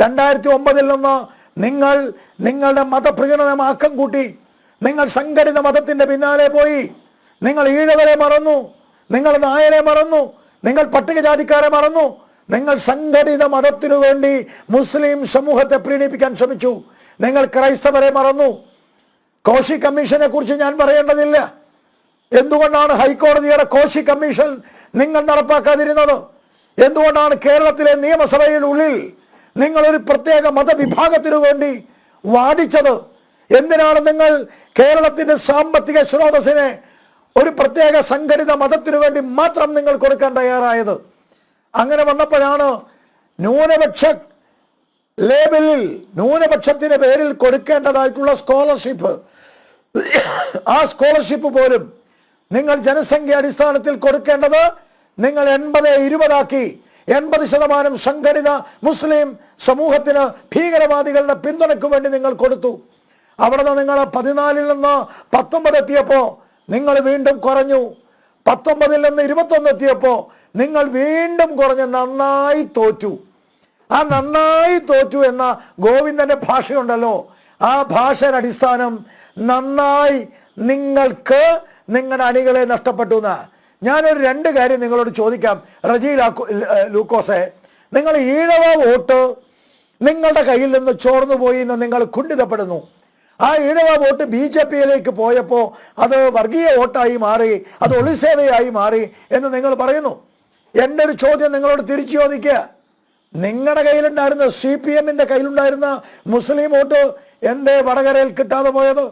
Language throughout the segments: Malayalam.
2009 നിന്ന് നിങ്ങൾ നിങ്ങളുടെ മതപ്രകടനം ആക്കം കൂട്ടി. നിങ്ങൾ സംഘടിത മതത്തിൻ്റെ പിന്നാലെ പോയി. നിങ്ങൾ ഈഴവരെ മറന്നു, നിങ്ങൾ നായരെ മറന്നു, നിങ്ങൾ പട്ടികജാതിക്കാരെ മറന്നു. നിങ്ങൾ സംഘടിത മതത്തിനു വേണ്ടി മുസ്ലിം സമൂഹത്തെ പ്രീണിപ്പിക്കാൻ ശ്രമിച്ചു. നിങ്ങൾ ക്രൈസ്തവരെ മറന്നു. കോശി കമ്മീഷനെ കുറിച്ച് ഞാൻ പറയേണ്ടതില്ല. എന്തുകൊണ്ടാണ് ഹൈക്കോടതിയുടെ കോശി കമ്മീഷൻ നിങ്ങൾ നടപ്പാക്കാതിരുന്നത്? എന്തുകൊണ്ടാണ് കേരളത്തിലെ നിയമസഭയുടെ ഉള്ളിൽ നിങ്ങളൊരു പ്രത്യേക മതവിഭാഗത്തിനു വേണ്ടി വാദിച്ചത്? എന്തിനാണ് നിങ്ങൾ കേരളത്തിൻ്റെ സാമ്പത്തിക സ്രോതസ്സിനെ ഒരു പ്രത്യേക സംഘടിത മതത്തിനു വേണ്ടി മാത്രം നിങ്ങൾ കൊടുക്കാൻ തയ്യാറായത്? അങ്ങനെ വന്നപ്പോഴാണ് ന്യൂനപക്ഷ ലേബലിൽ ന്യൂനപക്ഷത്തിൻ്റെ പേരിൽ കൊടുക്കേണ്ടതായിട്ടുള്ള സ്കോളർഷിപ്പ്, ആ സ്കോളർഷിപ്പ് പോലും നിങ്ങൾ ജനസംഖ്യ അടിസ്ഥാനത്തിൽ കൊടുക്കേണ്ടത് നിങ്ങൾ 80-20 80% സംഘടിത മുസ്ലിം സമൂഹത്തിന് ഭീകരവാദികളുടെ പിന്തുണയ്ക്ക് വേണ്ടി നിങ്ങൾ കൊടുത്തു. അവിടെ നിന്ന് നിങ്ങൾ 14 നിന്ന് 19 എത്തിയപ്പോൾ നിങ്ങൾ വീണ്ടും കുറഞ്ഞു. 19 നിന്ന് 21 എത്തിയപ്പോൾ നിങ്ങൾ വീണ്ടും കുറഞ്ഞ് നന്നായി തോറ്റു. ആ നന്നായി തോറ്റു എന്ന ഗോവിന്ദൻ്റെ ഭാഷയുണ്ടല്ലോ, ആ ഭാഷയുടെ അടിസ്ഥാനം നന്നായി നിങ്ങൾക്ക് നിങ്ങളുടെ അണികളെ നഷ്ടപ്പെട്ടു എന്ന്. ഞാനൊരു 2 കാര്യം നിങ്ങളോട് ചോദിക്കാം. റജി ലൂക്കോസെ, നിങ്ങൾ ഈഴവ വോട്ട് നിങ്ങളുടെ കയ്യിൽ നിന്ന് ചോർന്നു പോയി എന്ന് നിങ്ങൾ കുണ്ഠിതപ്പെടുന്നു. ആ ഈഴവ വോട്ട് BJP-യിലേക്ക് പോയപ്പോൾ അത് വർഗീയ വോട്ടായി മാറി, അത് ഒളിസേവയായി മാറി എന്ന് നിങ്ങൾ പറയുന്നു. എൻ്റെ ഒരു ചോദ്യം നിങ്ങളോട് തിരിച്ചു ചോദിക്കുക. നിങ്ങളുടെ കയ്യിലുണ്ടായിരുന്ന CPM-ൻ്റെ കയ്യിലുണ്ടായിരുന്ന മുസ്ലിം വോട്ട് എന്തേ വടകരയിൽ കിട്ടാതെ പോയത്?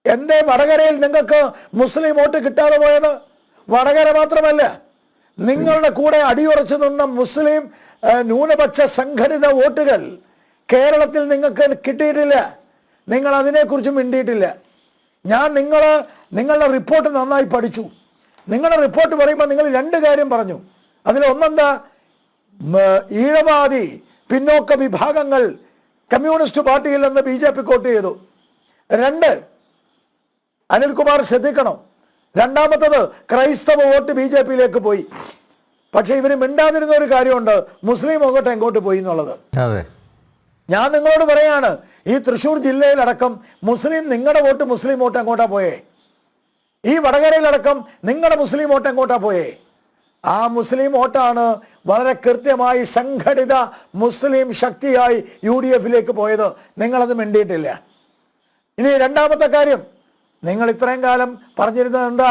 എന്തേ വടകരയിൽ നിങ്ങൾക്ക് മുസ്ലിം വോട്ട് കിട്ടാതെ പോയത്? വടകര മാത്രമല്ല, നിങ്ങളുടെ കൂടെ അടിയുറച്ചു നിന്ന മുസ്ലിം ന്യൂനപക്ഷ സംഘടിത വോട്ടുകൾ കേരളത്തിൽ നിങ്ങൾക്ക് കിട്ടിയിട്ടില്ല. നിങ്ങൾ അതിനെക്കുറിച്ച് മിണ്ടിയിട്ടില്ല. ഞാൻ നിങ്ങളുടെ റിപ്പോർട്ട് നന്നായി പഠിച്ചു. നിങ്ങളുടെ റിപ്പോർട്ട് പറയുമ്പോൾ നിങ്ങൾ 2 കാര്യം പറഞ്ഞു. അതിലൊന്നെന്താ, ഈഴവാദി പിന്നോക്ക വിഭാഗങ്ങൾ കമ്മ്യൂണിസ്റ്റ് പാർട്ടിയിൽ നിന്ന് BJP വോട്ട് ചെയ്തു. 2, അനിൽകുമാർ ശ്രദ്ധിക്കണം, രണ്ടാമത്തത് ക്രൈസ്തവ വോട്ട് BJP-യിലേക്ക് പോയി. പക്ഷെ ഇവർ മിണ്ടാതിരുന്ന ഒരു കാര്യമുണ്ട്, മുസ്ലിം വോട്ട് എങ്ങോട്ട് പോയി എന്നുള്ളത്. ഞാൻ നിങ്ങളോട് പറയാണ്, ഈ തൃശ്ശൂർ ജില്ലയിലടക്കം നിങ്ങളുടെ വോട്ട് മുസ്ലിം വോട്ട് എങ്ങോട്ടാ പോയേ? ഈ വടകരയിലടക്കം നിങ്ങളുടെ മുസ്ലിം വോട്ട് എങ്ങോട്ടാ പോയേ? ആ മുസ്ലിം വോട്ടാണ് വളരെ കൃത്യമായി സംഘടിത മുസ്ലിം ശക്തിയായി UDF-ലേക്ക് പോയത്. നിങ്ങളത് മിണ്ടിയിട്ടില്ല. ഇനി രണ്ടാമത്തെ കാര്യം, നിങ്ങൾ ഇത്രയും കാലം പറഞ്ഞിരുന്നത് എന്താ?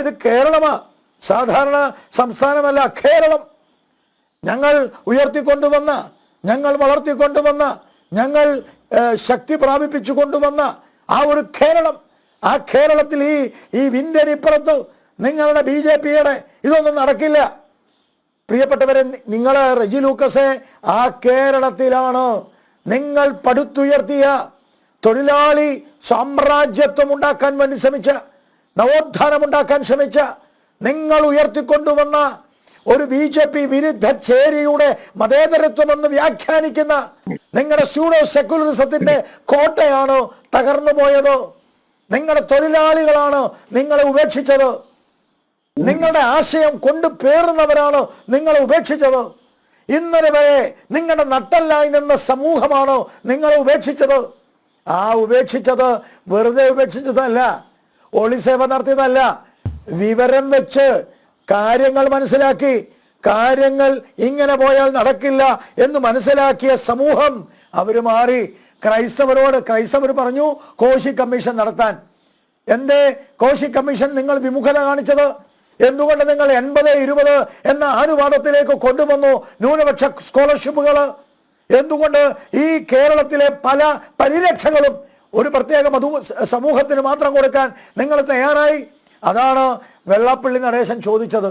ഇത് കേരളമാ, സാധാരണ സംസ്ഥാനമല്ല, കേരളം. ഞങ്ങൾ ഉയർത്തിക്കൊണ്ടുവന്ന, ഞങ്ങൾ വളർത്തിക്കൊണ്ടുവന്ന, ഞങ്ങൾ ശക്തി പ്രാപിപ്പിച്ചു കൊണ്ടുവന്ന ആ ഒരു കേരളം, ആ കേരളത്തിൽ ഈ വിന്ധ്യനിപ്പുറത്ത് നിങ്ങളുടെ BJP-യുടെ ഇതൊന്നും നടക്കില്ല. പ്രിയപ്പെട്ടവരെ, നിങ്ങൾ റജി ലൂക്കസെ, ആ കേരളത്തിലാണ് നിങ്ങൾ പടുത്തുയർത്തിയ തൊഴിലാളി സാമ്രാജ്യത്വം ഉണ്ടാക്കാൻ വേണ്ടി ശ്രമിച്ച, നവോത്ഥാനം ഉണ്ടാക്കാൻ ശ്രമിച്ച, നിങ്ങൾ ഉയർത്തിക്കൊണ്ടുവന്ന ഒരു BJP വിരുദ്ധ ചേരിയുടെ മതേതരത്വമെന്ന് വ്യാഖ്യാനിക്കുന്ന നിങ്ങളുടെ സ്യൂഡോ സെക്കുലറിസത്തിന്റെ കോട്ടയാണ് തകർന്നു പോയത്. നിങ്ങളുടെ തൊഴിലാളികളാണ് നിങ്ങളെ ഉപേക്ഷിച്ചത്. നിങ്ങളുടെ ആശയം കൊണ്ട് പേറുന്നവരാണ് നിങ്ങളെ ഉപേക്ഷിച്ചത്. ഇന്നലെ വരെ നിങ്ങളുടെ നട്ടല്ലായി നിന്ന സമൂഹമാണ് നിങ്ങളെ ഉപേക്ഷിച്ചത്. ആ ഉപേക്ഷിച്ചത് വെറുതെ ഉപേക്ഷിച്ചതല്ല, ഒളിസേവ നടത്തിയതല്ല. വിവരം വെച്ച് കാര്യങ്ങൾ മനസ്സിലാക്കി, കാര്യങ്ങൾ ഇങ്ങനെ പോയാൽ നടക്കില്ല എന്ന് മനസ്സിലാക്കിയ സമൂഹം അവർ മാറി. ക്രൈസ്തവർ പറഞ്ഞു കോശി കമ്മീഷൻ നടത്താൻ. എന്തേ കോശി കമ്മീഷൻ നിങ്ങൾ വിമുഖത കാണിച്ചത്? എന്തുകൊണ്ട് നിങ്ങൾ 80-20 എന്ന അനുപാതത്തിലേക്ക് കൊണ്ടുവന്നു ന്യൂനപക്ഷ സ്കോളർഷിപ്പുകൾ? എന്തുകൊണ്ട് ഈ കേരളത്തിലെ പല പരിരക്ഷകളും ഒരു പ്രത്യേക സമൂഹത്തിന് മാത്രം കൊടുക്കാൻ നിങ്ങൾ തയ്യാറായി? അതാണ് വെള്ളാപ്പള്ളി നടേശൻ ചോദിച്ചത്.